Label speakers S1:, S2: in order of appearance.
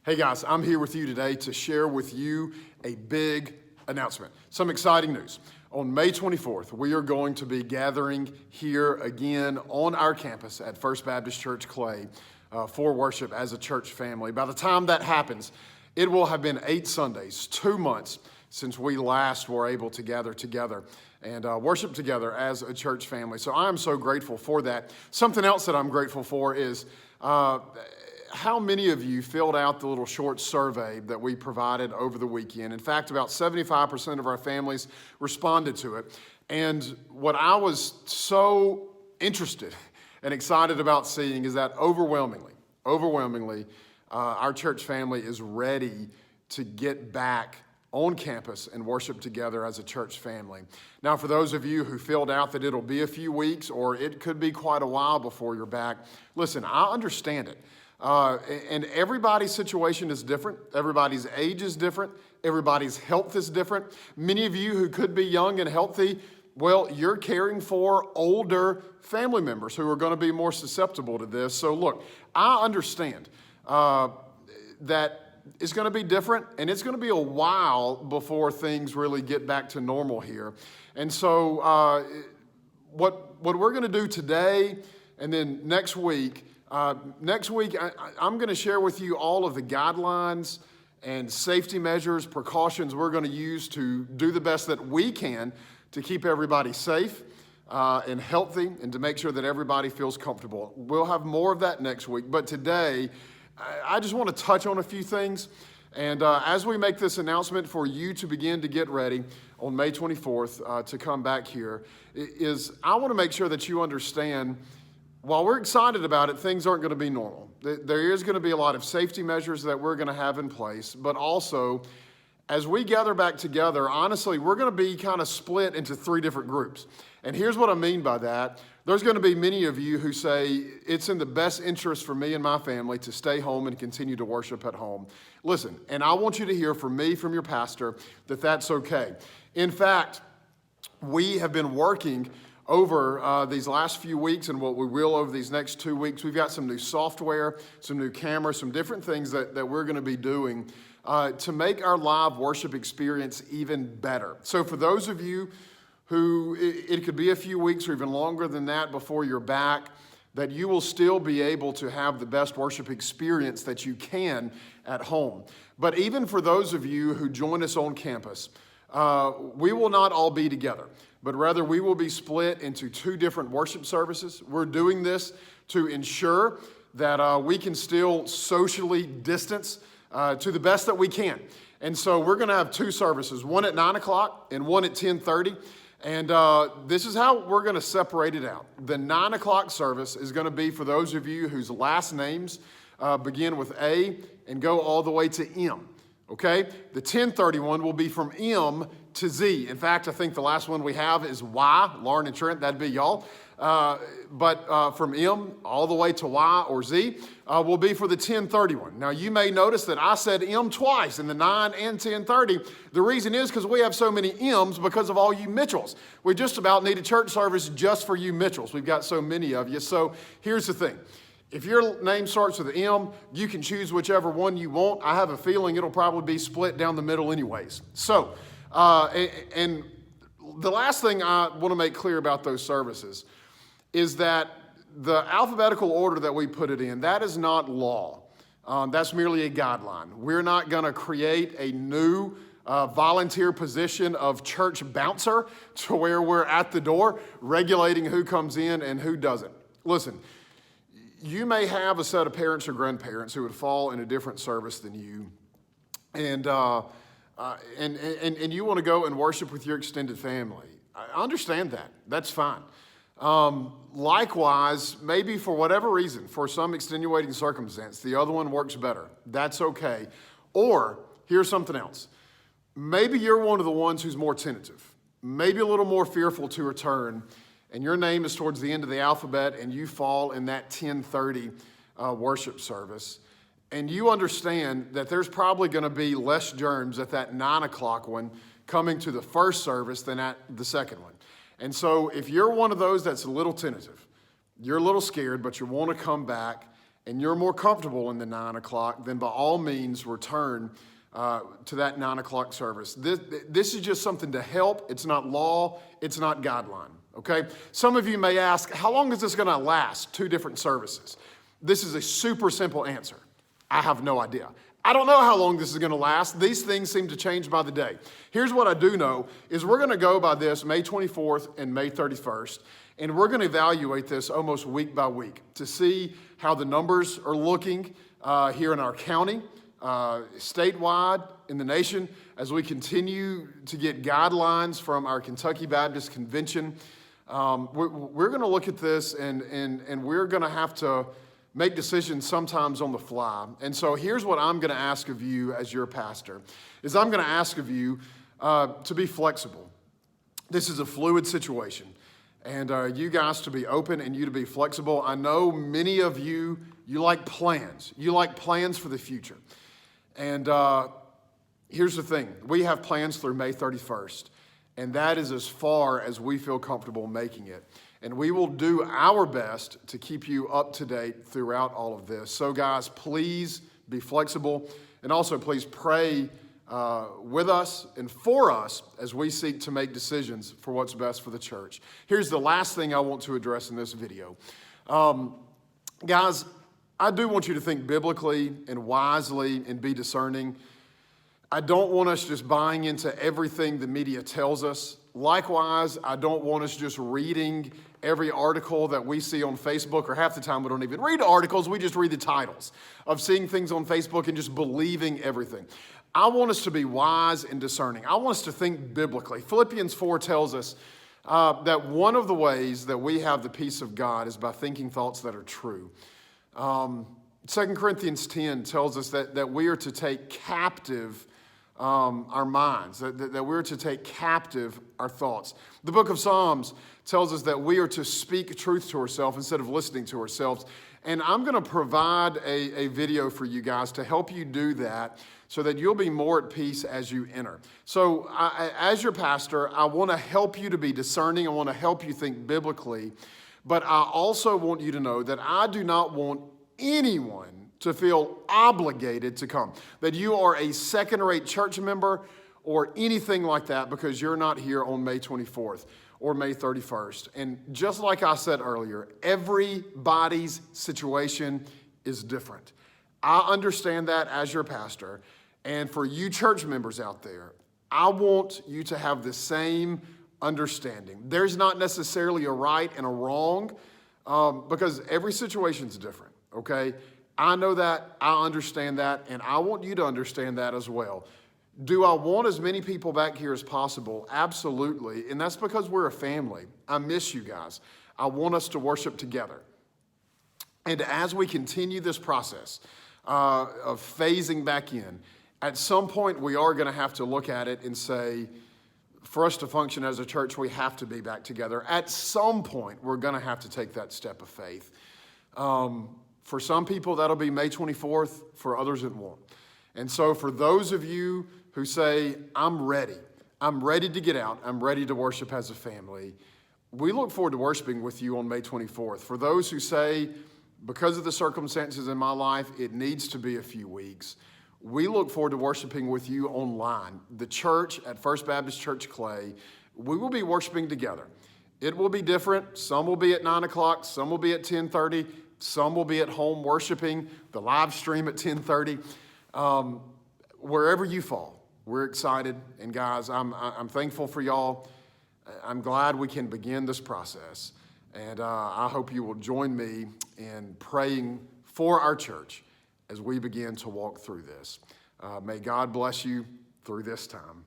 S1: Hey guys, I'm here with you today to share with you a big announcement. Some exciting news. On May 24th, we are going to be gathering here again on our campus at First Baptist Church Clay for worship as a church family. By the time that happens, it will have been 8 Sundays, 2 months since we last were able to gather together and worship together as a church family. So I am so grateful for that. Something else that I'm grateful for is how many of you filled out the little short survey that we provided over the weekend. In fact, about 75% of our families responded to it. And what I was so interested and excited about seeing is that overwhelmingly, our church family is ready to get back on campus and worship together as a church family. Now, for those of you who filled out that it'll be a few weeks or it could be quite a while before you're back, listen, I understand it. And everybody's situation is different. Everybody's age is different. Everybody's health is different. Many of you who could be young and healthy, well, you're caring for older family members who are going to be more susceptible to this. So look, I understand that it's going to be different, and it's going to be a while before things really get back to normal here. And so what we're going to do today and then next week, I'm going to share with you all of the guidelines and safety measures, precautions we're going to use to do the best that we can to keep everybody safe and healthy and to make sure that everybody feels comfortable. We'll have more of that next week, but today I just want to touch on a few things. And as we make this announcement for you to begin to get ready on May 24th to come back here, I want to make sure that you understand, while we're excited about it, things aren't going to be normal. There is going to be a lot of safety measures that we're going to have in place, but also, as we gather back together, honestly, we're going to be kind of split into 3 different groups. And here's what I mean by that. There's going to be many of you who say, it's in the best interest for me and my family to stay home and continue to worship at home. Listen, and I want you to hear from me, from your pastor, that that's okay. In fact, we have been working over these last few weeks and what we will over these next 2 weeks. We've got some new software, some new cameras, some different things that we're going to be doing to make our live worship experience even better. So for those of you who it could be a few weeks or even longer than that before you're back, that you will still be able to have the best worship experience that you can at home. But even for those of you who join us on campus, we will not all be together, but rather we will be split into 2 different worship services. We're doing this to ensure that we can still socially distance to the best that we can. And so we're going to have 2 services, one at 9 o'clock and one at 10:30. And this is how we're going to separate it out. The 9 o'clock service is going to be for those of you whose last names begin with A and go all the way to M. Okay? The 10:30 one will be from M to Z. In fact, I think the last one we have is Y, Lauren and Trent, that'd be y'all. But from M all the way to Y or Z will be for the 10:30 one. Now, you may notice that I said M twice in the 9 and 10:30. The reason is because we have so many M's because of all you Mitchells. We just about need a church service just for you Mitchells. We've got so many of you. So here's the thing. If your name starts with an M, you can choose whichever one you want. I have a feeling it'll probably be split down the middle anyways. So, and the last thing I want to make clear about those services is that the alphabetical order that we put it in, that is not law. That's merely a guideline. We're not going to create a new volunteer position of church bouncer to where we're at the door regulating who comes in and who doesn't. Listen, you may have a set of parents or grandparents who would fall in a different service than you, and you want to go and worship with your extended family. I understand that. That's fine. Likewise, maybe for whatever reason, for some extenuating circumstance, the other one works better. That's okay. Or here's something else. Maybe you're one of the ones who's more tentative, maybe a little more fearful to return, and your name is towards the end of the alphabet and you fall in that 10:30 worship service. And you understand that there's probably going to be less germs at that 9 o'clock one coming to the first service than at the second one. And so if you're one of those that's a little tentative, you're a little scared, but you want to come back and you're more comfortable in the 9 o'clock, then by all means return to that 9 o'clock service. This is just something to help. It's not law. It's not guideline, okay? Some of you may ask, how long is this going to last, 2 different services? This is a super simple answer. I have no idea. I don't know how long this is going to last. These things seem to change by the day. Here's what I do know is we're going to go by this May 24th and May 31st, and we're going to evaluate this almost week by week to see how the numbers are looking here in our county, statewide, in the nation, as we continue to get guidelines from our Kentucky Baptist Convention. We're going to look at this, and we're going to have to make decisions sometimes on the fly. And so here's what I'm going to ask of you as your pastor, is I'm going to ask of you to be flexible. This is a fluid situation, and you guys to be open and you to be flexible. I know many of you like plans. You like plans for the future. And here's the thing. We have plans through May 31st, and that is as far as we feel comfortable making it. And we will do our best to keep you up to date throughout all of this. So guys, please be flexible, and also please pray with us and for us as we seek to make decisions for what's best for the church. Here's the last thing I want to address in this video. Guys, I do want you to think biblically and wisely and be discerning. I don't want us just buying into everything the media tells us. Likewise, I don't want us just reading every article that we see on Facebook, or half the time we don't even read articles, we just read the titles of seeing things on Facebook and just believing everything. I want us to be wise and discerning. I want us to think biblically. Philippians 4 tells us that one of the ways that we have the peace of God is by thinking thoughts that are true. 2 Corinthians 10 tells us that we are to take captive our minds, that we're to take captive our thoughts. The book of Psalms tells us that we are to speak truth to ourselves instead of listening to ourselves. And I'm going to provide a video for you guys to help you do that so that you'll be more at peace as you enter. So as your pastor, I want to help you to be discerning. I want to help you think biblically. But I also want you to know that I do not want anyone to feel obligated to come, that you are a second-rate church member or anything like that because you're not here on May 24th or May 31st. And just like I said earlier, everybody's situation is different. I understand that as your pastor. And for you church members out there, I want you to have the same understanding. There's not necessarily a right and a wrong because every situation is different, okay? I know that, I understand that, and I want you to understand that as well. Do I want as many people back here as possible? Absolutely, and that's because we're a family. I miss you guys. I want us to worship together. And as we continue this process of phasing back in, at some point we are going to have to look at it and say, for us to function as a church, we have to be back together. At some point, we're going to have to take that step of faith. For some people, that'll be May 24th. For others, it won't. And so for those of you who say, I'm ready to get out, I'm ready to worship as a family, we look forward to worshiping with you on May 24th. For those who say, because of the circumstances in my life, it needs to be a few weeks, we look forward to worshiping with you online. The church at First Baptist Church Clay, we will be worshiping together. It will be different. Some will be at 9 o'clock, some will be at 10:30. Some will be at home worshiping, the live stream at 10:30. Wherever you fall, we're excited. And guys, I'm thankful for y'all. I'm glad we can begin this process. And I hope you will join me in praying for our church as we begin to walk through this. May God bless you through this time.